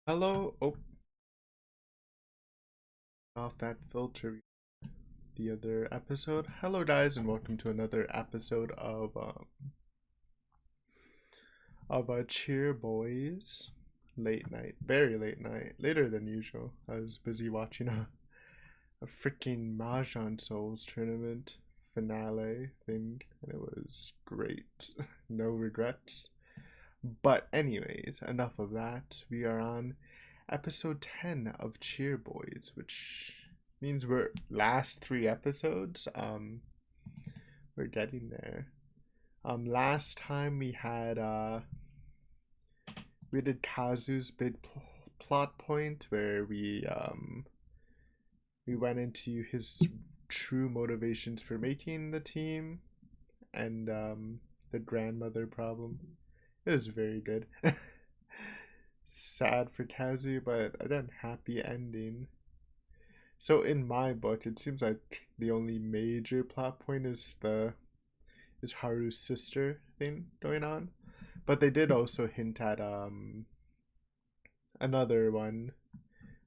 Hello. Oh, off that filter. The other episode. Hello, guys, and welcome to another episode of Cheer Boys. Late night, very late night, later than usual. I was busy watching a freaking Mahjong Souls tournament finale thing, and it was great. No regrets. But anyways, enough of that. We are on episode 10 of Cheer Boys, which means we're last three episodes. We're getting there. Last time we did Kazu's big plot point where we went into his true motivations for making the team and the grandmother problem. It was very good. Sad for Kazu, but again, happy ending. So in my book, it seems like the only major plot point is Haru's sister thing going on, but they did also hint at another one,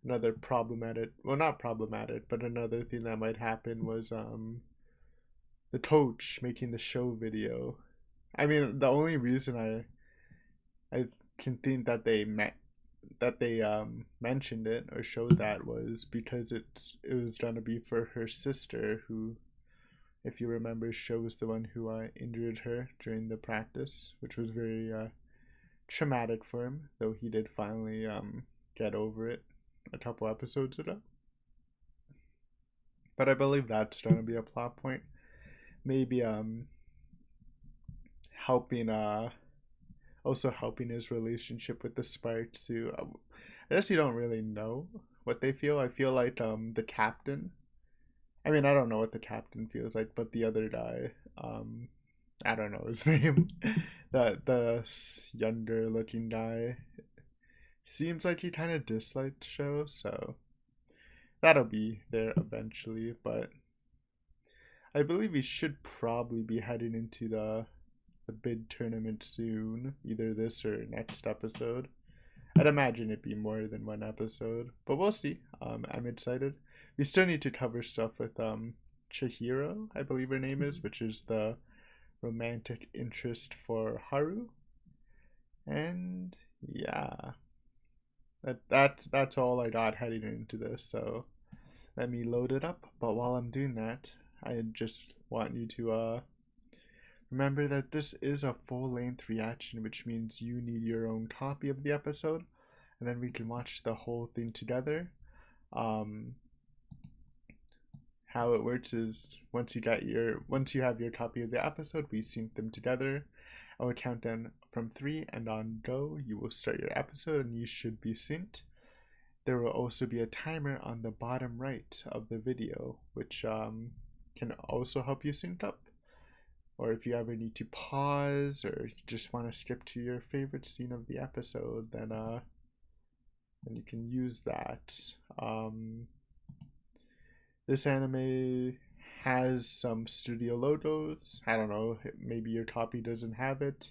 another problematic, well, not problematic, but another thing that might happen was the coach making the show video. I mean, the only reason I can think that they mentioned it or showed that was because it was gonna be for her sister, who, if you remember, Sho was the one who injured her during the practice, which was very traumatic for him, though he did finally get over it a couple episodes ago. But I believe that's gonna be a plot point. Maybe helping also helping his relationship with the Sparks, who I guess you don't really know what they feel. I feel like the captain. I mean, I don't know what the captain feels like, but the other guy, I don't know his name. The younger looking guy seems like he kind of disliked Show, so that'll be there eventually. But I believe we should probably be heading into the big tournament soon, either this or next episode. I'd imagine it'd be more than one episode, but we'll see. I'm excited. We still need to cover stuff with Chihiro, I believe her name is, which is the romantic interest for Haru. And yeah, that's all I got heading into this. So let me load it up. But while I'm doing that, I just want you to remember that this is a full-length reaction, which means you need your own copy of the episode, and then we can watch the whole thing together. Um, how it works is once you have your copy of the episode, we sync them together. I will count down from 3, and on go, you will start your episode, and you should be synced. There will also be a timer on the bottom right of the video, which can also help you sync up. Or if you ever need to pause or you just want to skip to your favorite scene of the episode, then you can use that. This anime has some studio logos. I don't know, maybe your copy doesn't have it.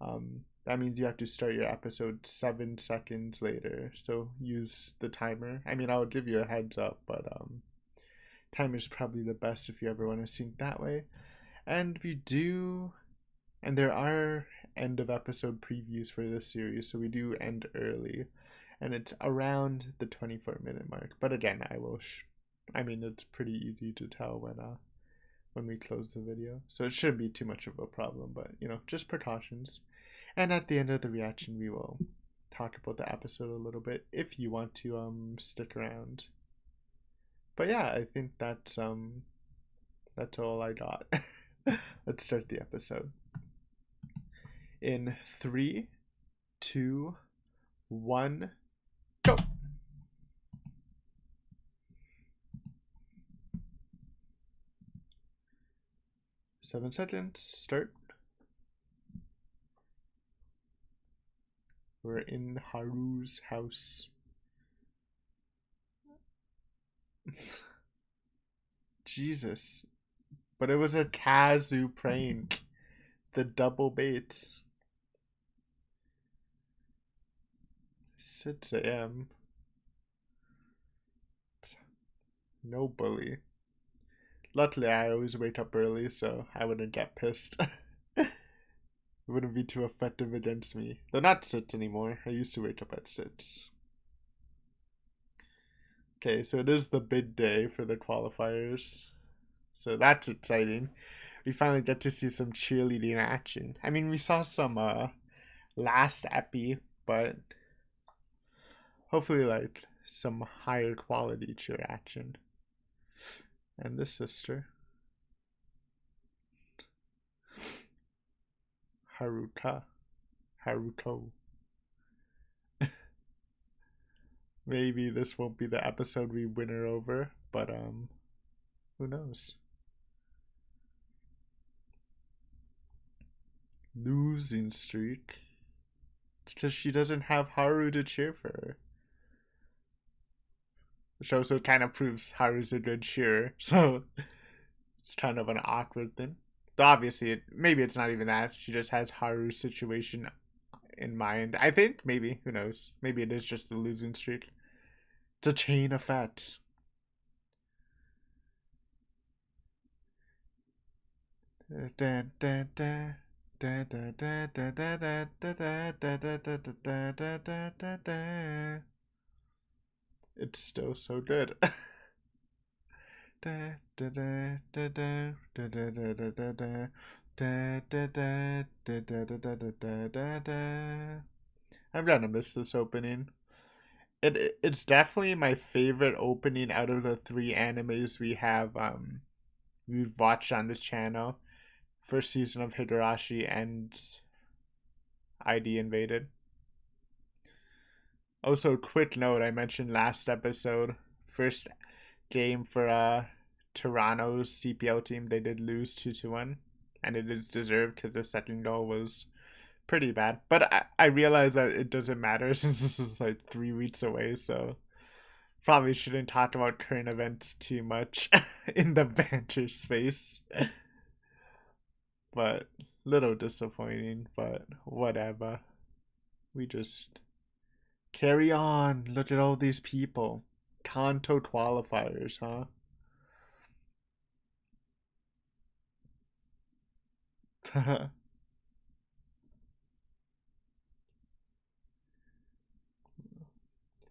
That means you have to start your episode 7 seconds later. So use the timer. I mean, I would give you a heads up, but timer is probably the best if you ever want to sync that way. And there are end of episode previews for this series, so we do end early, and it's around the 24-minute mark. But again, I mean, it's pretty easy to tell when we close the video, so it shouldn't be too much of a problem. But just precautions. And at the end of the reaction, we will talk about the episode a little bit if you want to stick around. But yeah, I think that's all I got. Let's start the episode. In 3, 2, 1, go! Seven seconds, start. We're in Haru's house. Jesus. But it was a Kazu prank. The double bait. 6 a.m. No bully. Luckily, I always wake up early, so I wouldn't get pissed. It wouldn't be too effective against me. They're not 6 anymore. I used to wake up at 6. Okay, so it is the big day for the qualifiers. So that's exciting. We finally get to see some cheerleading action. I mean, we saw some last epi, but hopefully like some higher quality cheer action. And the sister. Haruko. Maybe this won't be the episode we win her over, but who knows? Losing streak. It's because she doesn't have Haru to cheer for her. Which also kind of proves Haru's a good cheerer, so it's kind of an awkward thing. Though obviously, maybe it's not even that. She just has Haru's situation in mind. I think, maybe. Who knows? Maybe it is just a losing streak. It's a chain effect. It's still so good. I'm gonna miss this opening. It's definitely my favorite opening out of the 3 animes we've watched on this channel. First season of Higurashi and ID Invaded. Also, quick note, I mentioned last episode, first game for Toronto's CPL team, they did lose 2-1, and it is deserved because the second goal was pretty bad. But I realize that it doesn't matter since this is like 3 weeks away, so probably shouldn't talk about current events too much in the banter space. But little disappointing, but whatever. We just carry on. Look at all these people. Kanto qualifiers, huh? I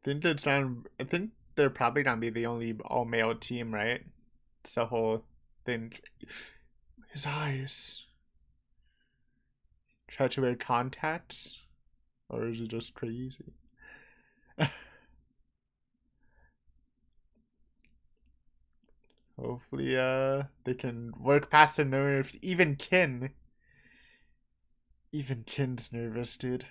I think they're probably gonna be the only all male team, right? It's a whole thing. His eyes. Try to wear contacts? Or is it just crazy? Hopefully they can work past the nerves. Even Kin's nervous, dude.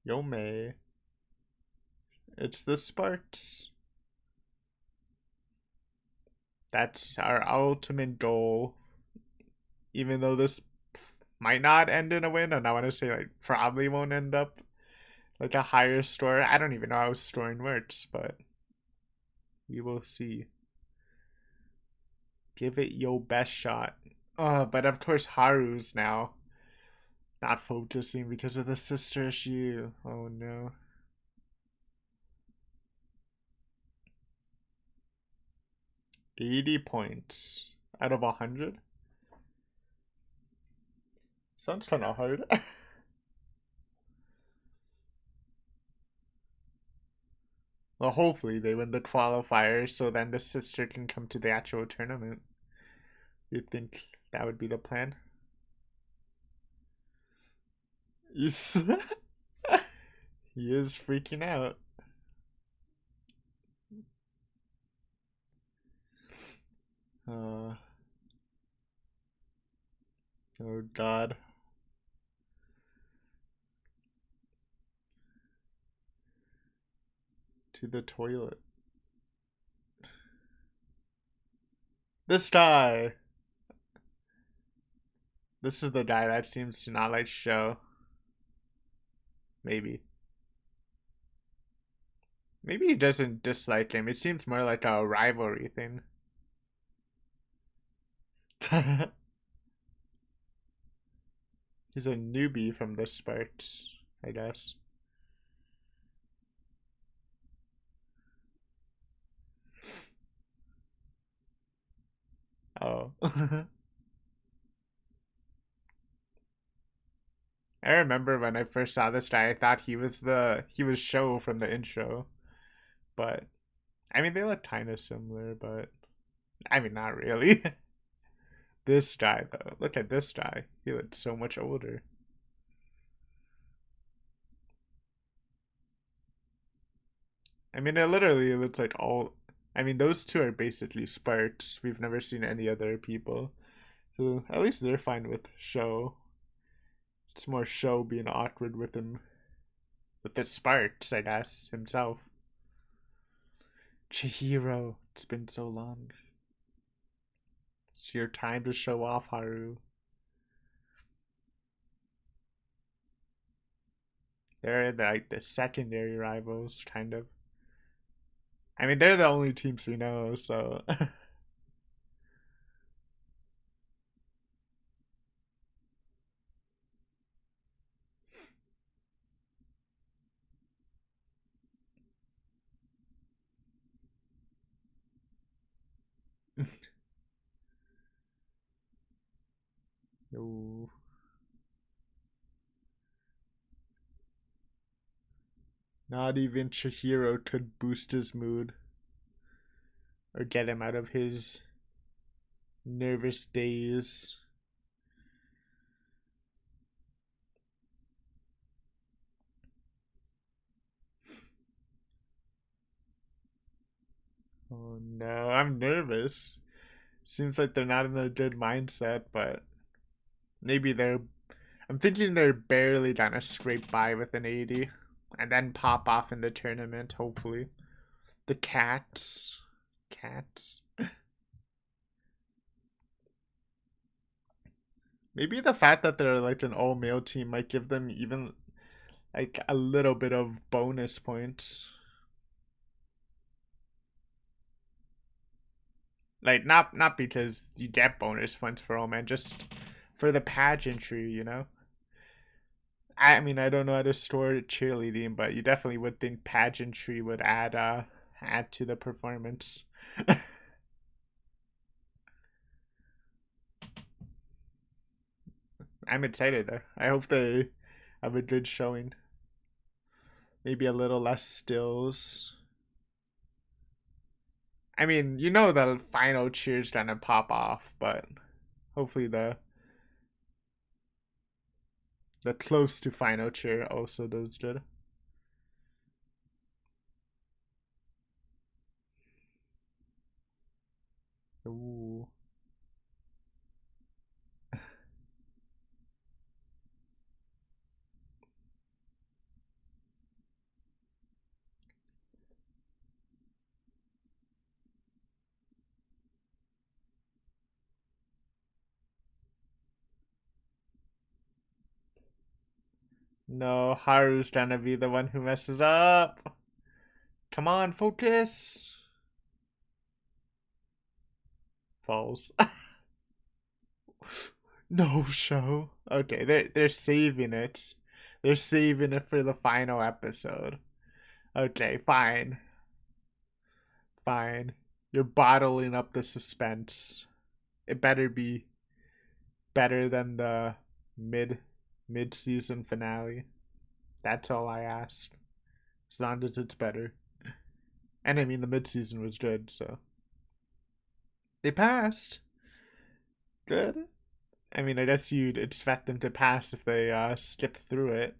Yome. It's the Sparks. That's our ultimate goal. Even though this might not end in a win, and I want to say like probably won't end up like a higher score. I don't even know how scoring works, but we will see. Give it your best shot. Oh, but of course Haru's now not focusing because of the sister issue. Oh no. 80 points out of 100? Sounds kind of hard. Well, hopefully they win the qualifiers so then the sister can come to the actual tournament. You'd think that would be the plan? Yes. He is freaking out. Oh god. To the toilet. This guy. This is the guy that seems to not like Sho. Maybe. Maybe he doesn't dislike him. It seems more like a rivalry thing. He's a newbie from the Sparks, I guess. Oh. I remember when I first saw this guy, I thought he was Show from the intro. But I mean they look kinda similar, but I mean not really. This guy though. Look at this guy. He looks so much older. I mean it literally looks like all I mean those two are basically Sparks. We've never seen any other people. So at least they're fine with Show. It's more Show being awkward with him with the Sparks, I guess, himself. Chihiro, it's been so long. It's your time to show off, Haru. They're like the secondary rivals, kind of. I mean, they're the only teams we know, so. Ooh. Not even Chihiro could boost his mood or get him out of his nervous daze. Oh no, I'm nervous. Seems like they're not in a good mindset, but maybe they're. I'm thinking they're barely gonna scrape by with an 80 and then pop off in the tournament, hopefully. The cats. Cats. Maybe the fact that they're like an all male team might give them even like a little bit of bonus points. Like not because you get bonus points for all men, just for the pageantry, you know? I mean I don't know how to score cheerleading, but you definitely would think pageantry would add to the performance. I'm excited though. I hope they have a good showing. Maybe a little less stills. I mean, you know the final cheer's gonna pop off, but hopefully the close to final cheer also does good. Ooh. No, Haru's gonna be the one who messes up. Come on, focus. Falls. No show. Okay, they're saving it. They're saving it for the final episode. Okay, fine. Fine. You're bottling up the suspense. It better be better than the mid mid season finale. That's all I asked. As long as it's better. And I mean the mid season was good, so they passed. Good. I mean I guess you'd expect them to pass if they skip through it.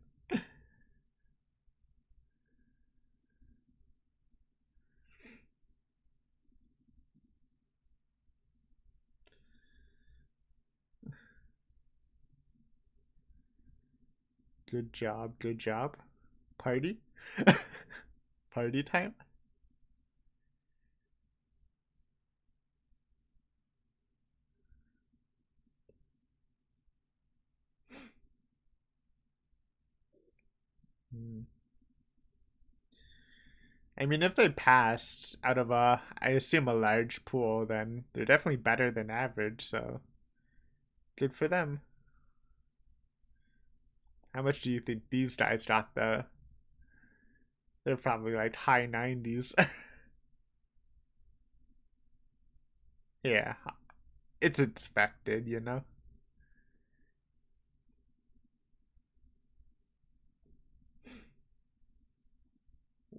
Good job, good job. Party? Party time? Hmm. I mean, if they passed out of I assume a large pool, then they're definitely better than average. So Good for them. How much do you think these guys got though? They're probably like high 90s. Yeah, it's expected, you know?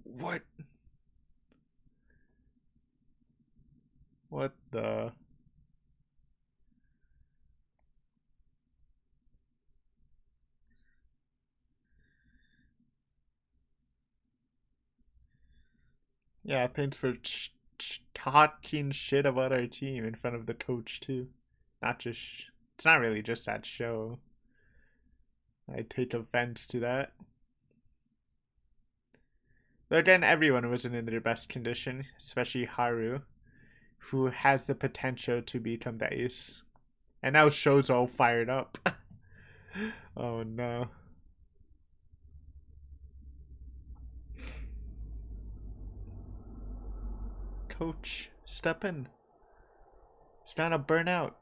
What? What the? Yeah, thanks for talking shit about our team in front of the coach, too. Not just. It's not really just that show. I take offense to that. But again, everyone wasn't in their best condition, especially Haru, who has the potential to become the ace. And now Sho's all fired up. Oh no. Coach, step in. It's not a burnout.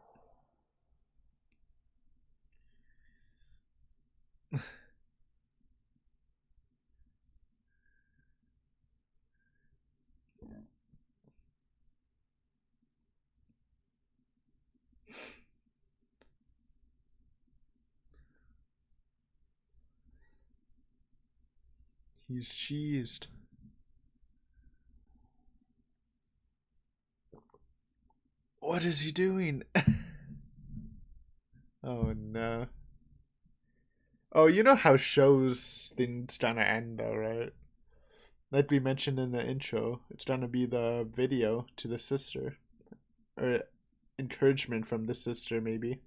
He's cheesed. What is he doing? Oh no. Oh, you know how shows things gonna end though, right? Like we mentioned in the intro, it's gonna be the video to the sister. Or encouragement from the sister maybe.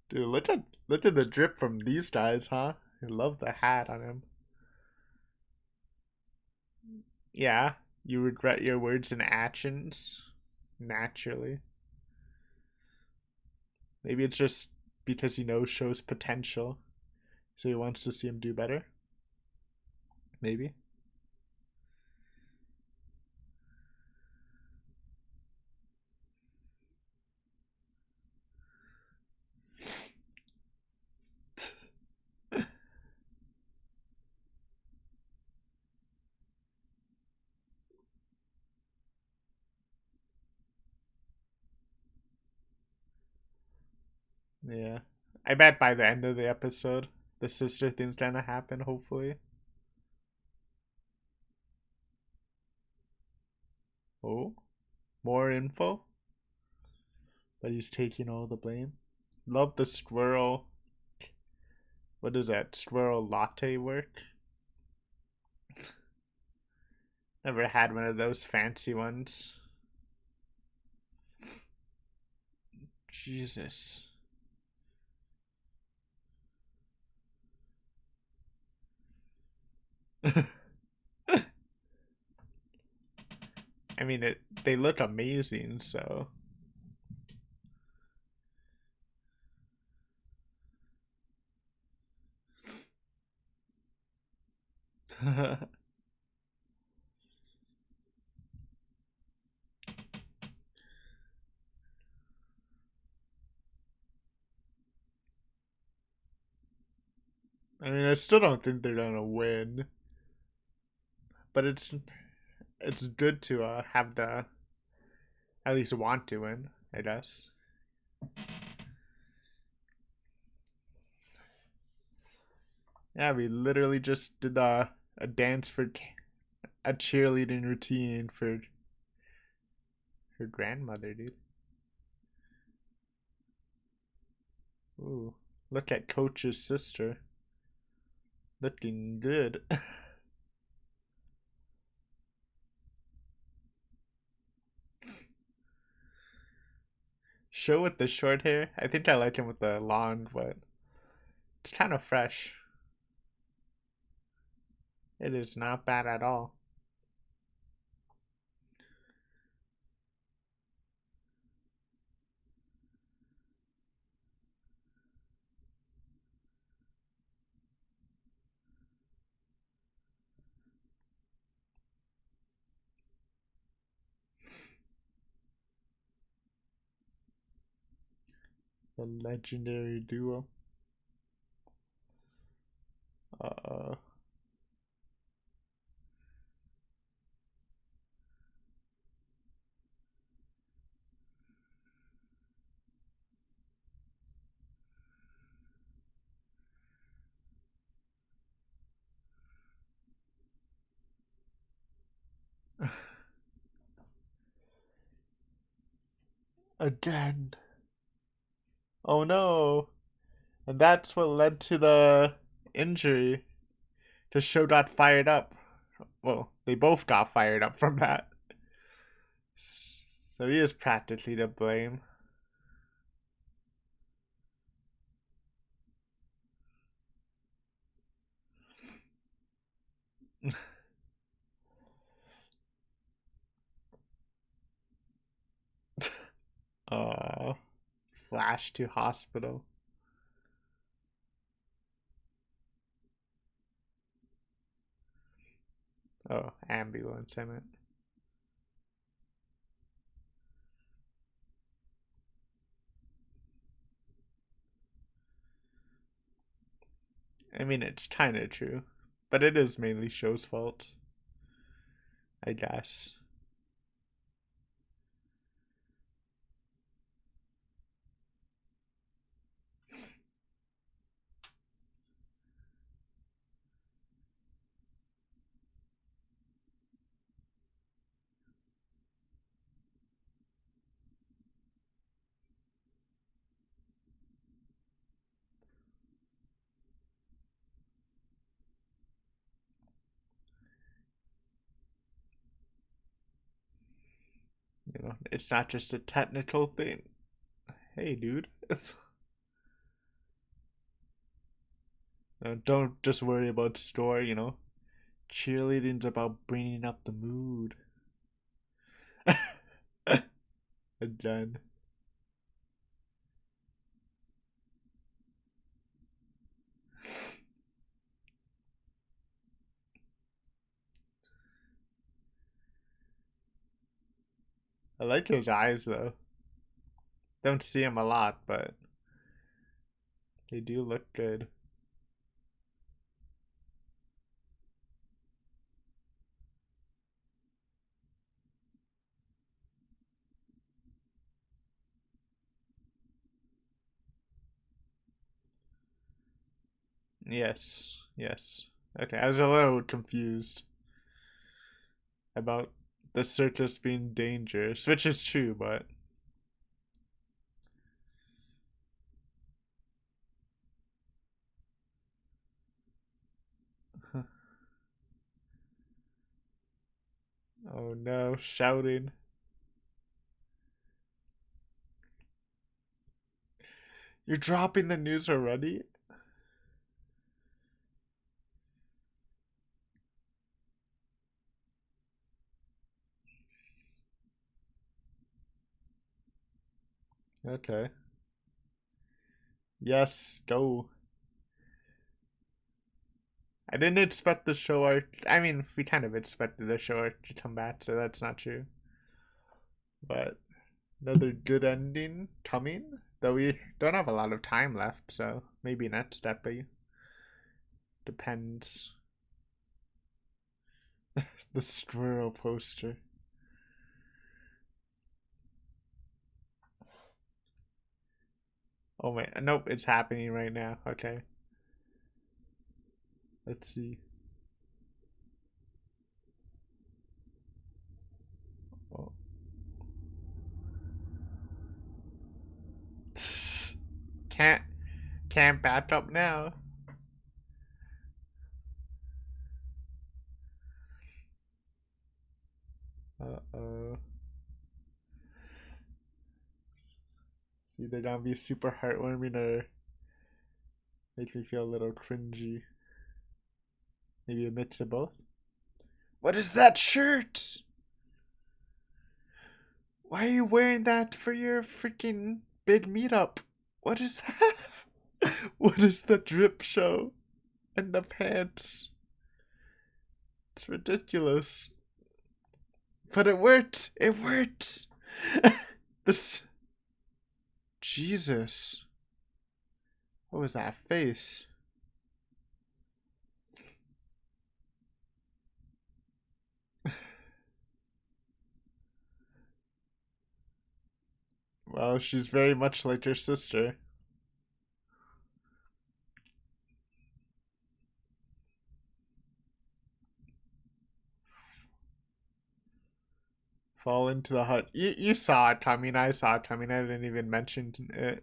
Dude, look at the drip from these guys, huh? I love the hat on him. Yeah, you regret your words and actions naturally. Maybe it's just because he knows Sho's potential, so he wants to see him do better. Maybe. Yeah. I bet by the end of the episode, the sister thing's gonna happen, hopefully. Oh, more info? But he's taking all the blame. Love the squirrel. What is that? Squirrel latte work? Never had one of those fancy ones. Jesus. I mean, they look amazing, so. I mean, I still don't think they're gonna win, but it's good to have the at least want to win, I guess. Yeah, we literally just did a dance for a cheerleading routine for her grandmother, dude. Ooh, look at Coach's sister, looking good. Show with the short hair. I think I like him with the long, but it's kind of fresh. It is not bad at all. The legendary duo. Uh, again. Oh no. And that's what led to the injury. The show got fired up. Well, they both got fired up from that. So he is practically to blame. uh, Flash to hospital. Oh, ambulance, I meant. I mean, it's kind of true. But it is mainly show's fault, I guess. You know, it's not just a technical thing. Hey, dude. Don't just worry about story, you know. Cheerleading's about bringing up the mood. Again. I like his eyes though. Don't see him a lot, but they do look good. Yes, yes. Okay, I was a little confused about the circus being dangerous, which is true, but oh no, shouting. You're dropping the news already? Okay. Yes, go. I didn't expect the show arc. I mean, we kind of expected the show arc to come back, so that's not true. But another good ending coming. Though we don't have a lot of time left, so maybe next episode. Depends. The squirrel poster. Oh my, nope, it's happening right now. Okay. Let's see. Oh. Can't can't back up now. Uh-oh. Either gonna be super heartwarming or make me feel a little cringy. Maybe a mix of both. What is that shirt? Why are you wearing that for your freaking big meetup? What is that? What is the drip show? And the pants? It's ridiculous. But it worked! It worked! This. Jesus. What was that face? Well, she's very much like her sister. Fall into the hut. You saw it coming. I saw it coming. I didn't even mention it.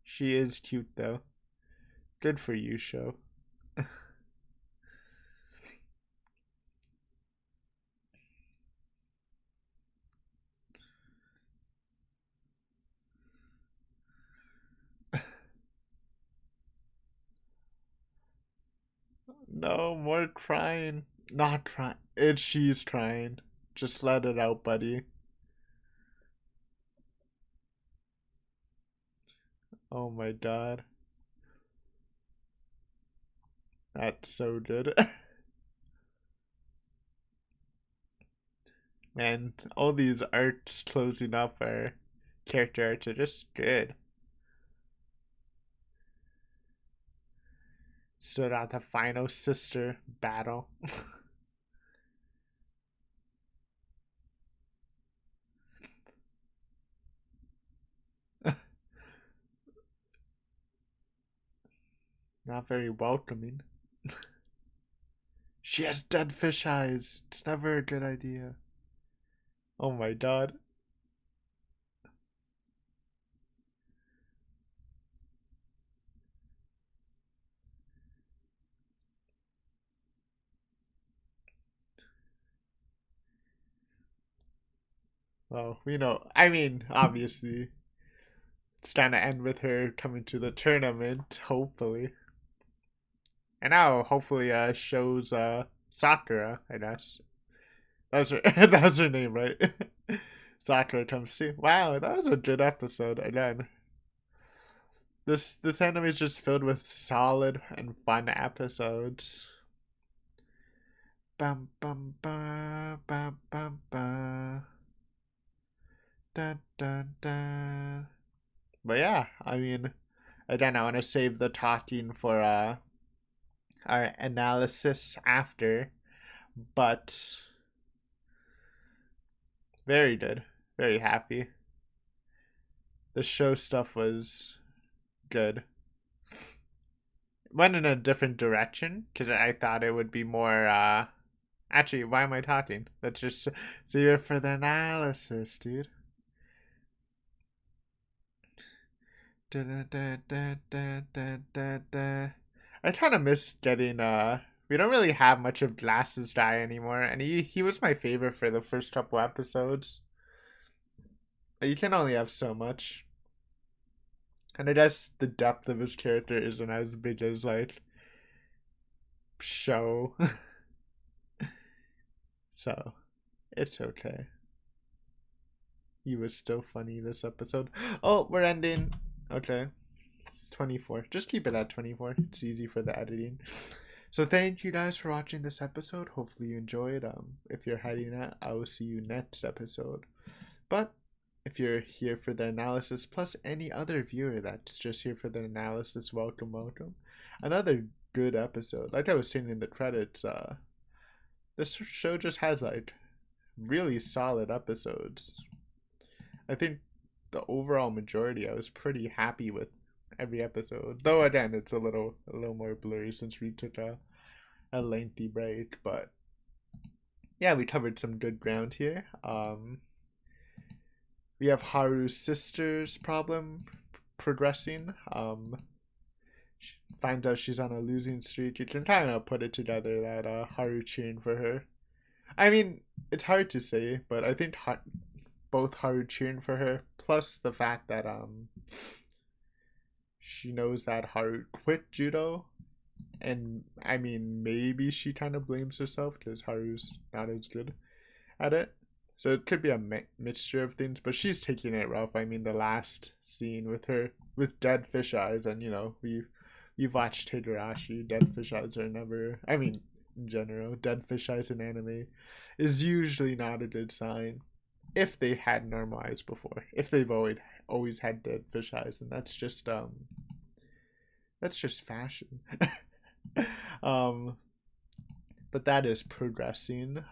She is cute, though. Good for you, show. No more crying. Not crying. She's crying. Just let it out, buddy. Oh my god. That's so good. Man, all these arts closing up are character arts are just good. Stood out the final sister battle. Not very welcoming. She has dead fish eyes. It's never a good idea. Oh my god. Well, I mean, obviously, it's gonna end with her coming to the tournament, hopefully. And now, hopefully, shows Sakura, I guess. That's her. That's her name, right? Sakura comes too. Wow, that was a good episode. Again, this anime is just filled with solid and fun episodes. Bum bum ba bum bum ba. Dun dun dun. But yeah, I mean, again, I want to save the talking for our analysis after. But very good, very happy. The show stuff was good. Went in a different direction because I thought it would be more. Actually, why am I talking? Let's just see it for the analysis, dude. Da, da, da, da, da, da, da, da. I kind of miss getting. We don't really have much of Glasses Die anymore, and he was my favorite for the first couple episodes. You can only have so much. And I guess the depth of his character isn't as big as like show. So it's okay. He was still funny this episode. Oh, we're ending. Okay. 24. Just keep it at 24. It's easy for the editing. So thank you guys for watching this episode. Hopefully you enjoyed. If you're hiding that, I will see you next episode. But if you're here for the analysis, plus any other viewer that's just here for the analysis, welcome, welcome. Another good episode. Like I was saying in the credits, this show just has like really solid episodes. I think the overall majority I was pretty happy with every episode. Though again, it's a little more blurry since we took a lengthy break, but yeah, we covered some good ground here. We have Haru's sister's problem progressing. She finds out she's on a losing streak. You can kind of put it together that Haru cheering for her. I mean, it's hard to say, but I think both Haru cheering for her, plus the fact that she knows that Haru quit judo, and I mean maybe she kind of blames herself because Haru's not as good at it. So it could be a mixture of things, but she's taking it rough. I mean, the last scene with her with dead fish eyes, and you've watched Higurashi. Dead fish eyes are never. I mean, in general, dead fish eyes in anime is usually not a good sign. if they had normal eyes before, if they've always had dead fish eyes, and that's just fashion. um, but that is progressing.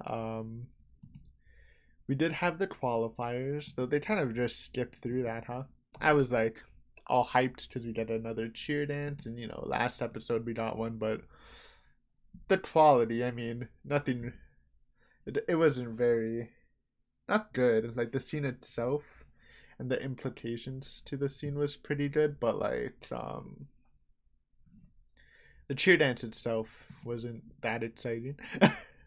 We did have the qualifiers, though they kind of just skipped through that, huh? I was like all hyped because we get another cheer dance, and last episode we got one, but the quality, I mean, nothing. It wasn't very not good. Like the scene itself and the implications to the scene was pretty good, but like the cheer dance itself wasn't that exciting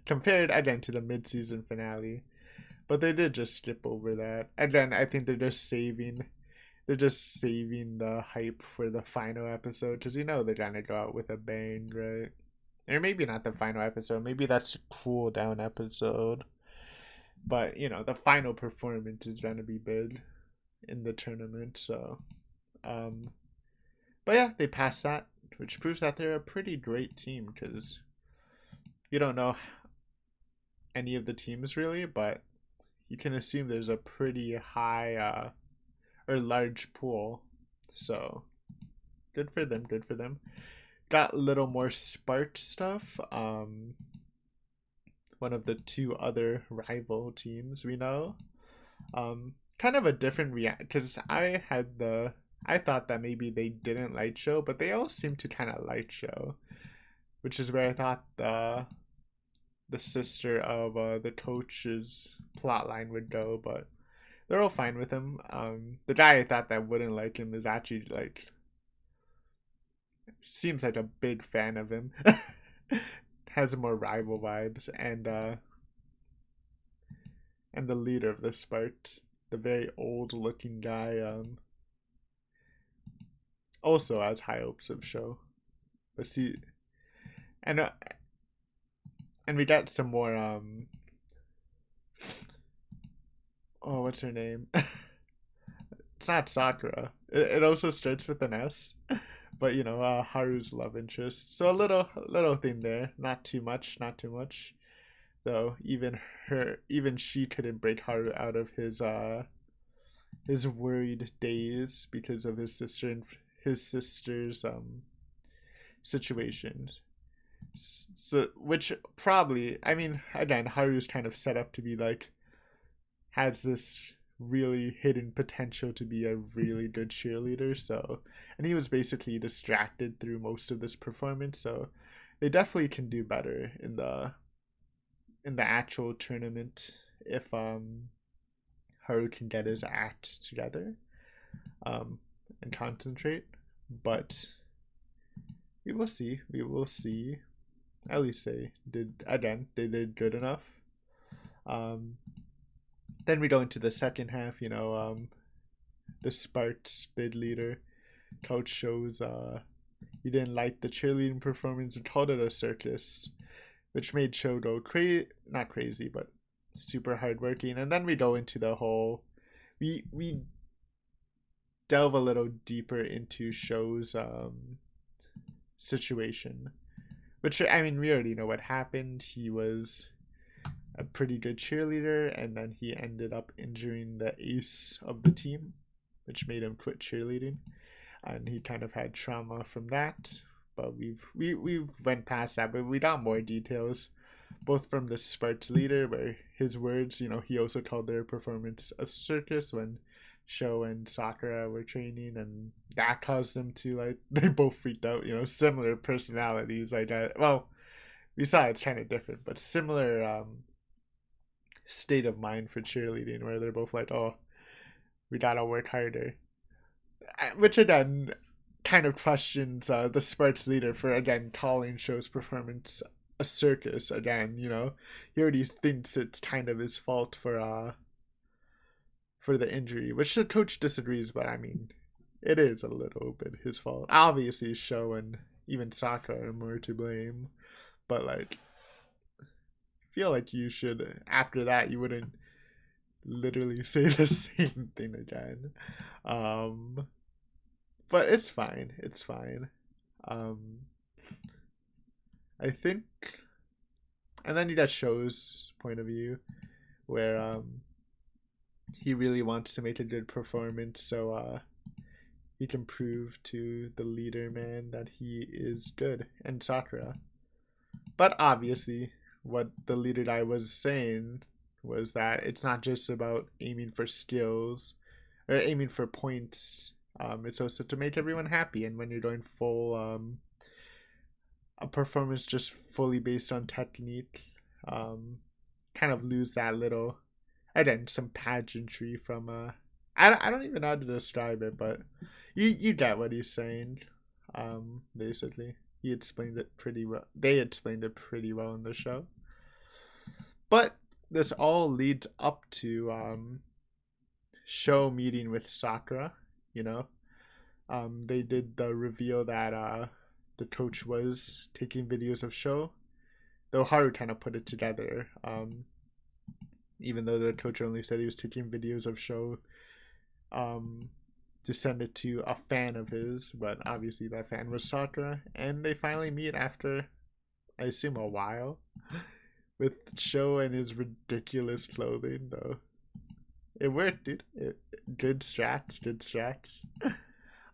compared again to the mid-season finale. But they did just skip over that. Again, I think they're just saving the hype for the final episode because they're gonna go out with a bang, right? Or maybe not the final episode. Maybe that's a cool down episode. But the final performance is gonna be big in the tournament. So, um, but yeah, they passed that, which proves that they're a pretty great team because you don't know any of the teams really, but you can assume there's a pretty high or large pool. So good for them. Good for them. Got a little more Spark stuff. One of the two other rival teams we know. Kind of a different react because I thought that maybe they didn't light show, but they all seem to kind of light show, which is where I thought the sister of the coach's plot line would go, but they're all fine with him. The guy I thought that wouldn't like him is actually like seems like a big fan of him. Has more rival vibes, and the leader of the Sparks, the very old looking guy, also has high hopes of show. Let's see, and uh, and we got some more oh, what's her name? It's not Sakura. It also starts with an S, but Haru's love interest. So a little thing there. Not too much. Not too much. Though even she couldn't break Haru out of his worried days because of his sister's situations. So which probably, I mean, again, Haru's kind of set up to be like has this really hidden potential to be a really good cheerleader. So, and he was basically distracted through most of this performance. So, they definitely can do better in the actual tournament if Haru can get his act together um and concentrate. But we will see. We will see. At least they did good enough. Um, then we go into the second half. The Sparks bid leader coach shows he didn't like the cheerleading performance and called it a circus, which made show go not crazy, but super hardworking. And then we go into the whole we delve a little deeper into show's situation, which I mean we already know what happened. He was a pretty good cheerleader, and then he ended up injuring the ace of the team, which made him quit cheerleading, and he kind of had trauma from that. But we've went past that, but we got more details, both from the Sparks leader, where his words, he also called their performance a circus when Sho and Sakura were training, and that caused them to like they both freaked out. Similar personalities, I guess. Well, we saw it's kind of different, but similar state of mind for cheerleading, where they're both like, "Oh, we gotta work harder," which again kind of questions the Sparks leader for again calling Show's performance a circus again. He already thinks it's kind of his fault for the injury, which the coach disagrees, but I mean, it is a little bit his fault. Obviously, Sho and even Sakura are more to blame, but like, I feel like you should after that you wouldn't literally say the same thing again. But it's fine. It's fine. Um, I think, and then you got Show's point of view, where he really wants to make a good performance, so he can prove to the leader man that he is good, and Sakura. But obviously, what the leader guy was saying was that it's not just about aiming for skills or aiming for points. It's also to make everyone happy, and when you're doing full a performance just fully based on technique, um, kind of lose that little, again, some pageantry from I don't even know how to describe it, but you get what he's saying. Basically, he explained it pretty well. They explained it pretty well in the show. But this all leads up to show meeting with Sakura. You know, they did the reveal that the coach was taking videos of show. Though Haru kind of put it together. Even though the coach only said he was taking videos of show to send it to a fan of his, but obviously that fan was Sakura, and they finally meet after, I assume, a while, with Sho and his ridiculous clothing, though. It worked, dude. Good strats, good strats.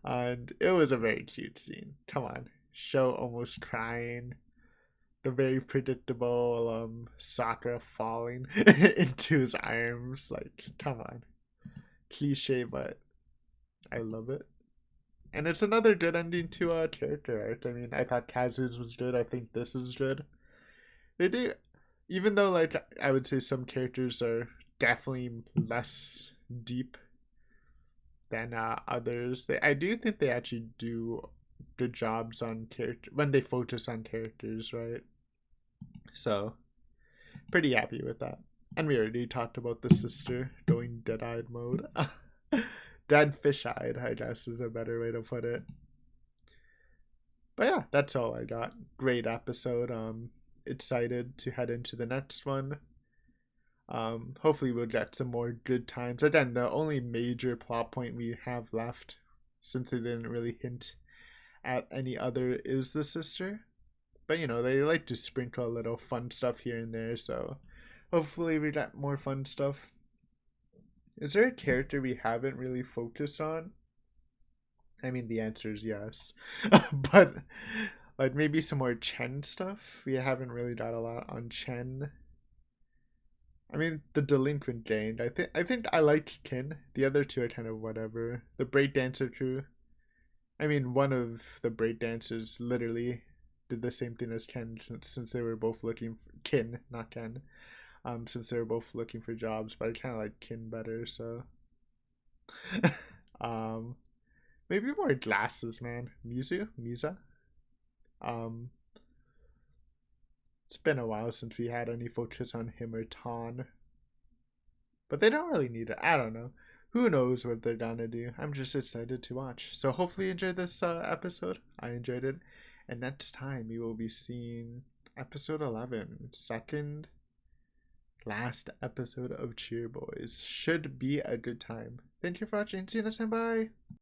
And it was a very cute scene. Come on. Sho almost crying. The very predictable Sakura falling into his arms. Like, come on. Cliche, but I love it. And it's another good ending to a character arc. I mean, I thought Kazu's was good. I think this is good. They do, even though like I would say some characters are definitely less deep than others. I do think they actually do good jobs on character when they focus on characters, right? So pretty happy with that. And we already talked about the sister going dead-eyed mode. Dead fish-eyed, I guess, is a better way to put it. But yeah, that's all I got. Great episode. Excited to head into the next one. Hopefully we'll get some more good times. Again, the only major plot point we have left, since they didn't really hint at any other, is the sister. But you know, they like to sprinkle a little fun stuff here and there, so hopefully we get more fun stuff. Is there a character we haven't really focused on? I mean, the answer is yes. But like maybe some more Chen stuff. We haven't really got a lot on Chen. I mean, the delinquent gang. I think I liked Kin. The other two are kind of whatever. The breakdancer crew. I mean, one of the breakdancers literally did the same thing as Ken since they were both looking for Kin, not Ken. Since they were both looking for jobs, but I kind of like Kin better. So, um, maybe more glasses, man. Musa. Um, it's been a while since we had any focus on him or Ton. But they don't really need it. I don't know. Who knows what they're gonna do? I'm just excited to watch. So hopefully you enjoyed this episode. I enjoyed it. And next time you will be seeing episode 11. Second last episode of Cheer Boys. Should be a good time. Thank you for watching. See you next time. Bye.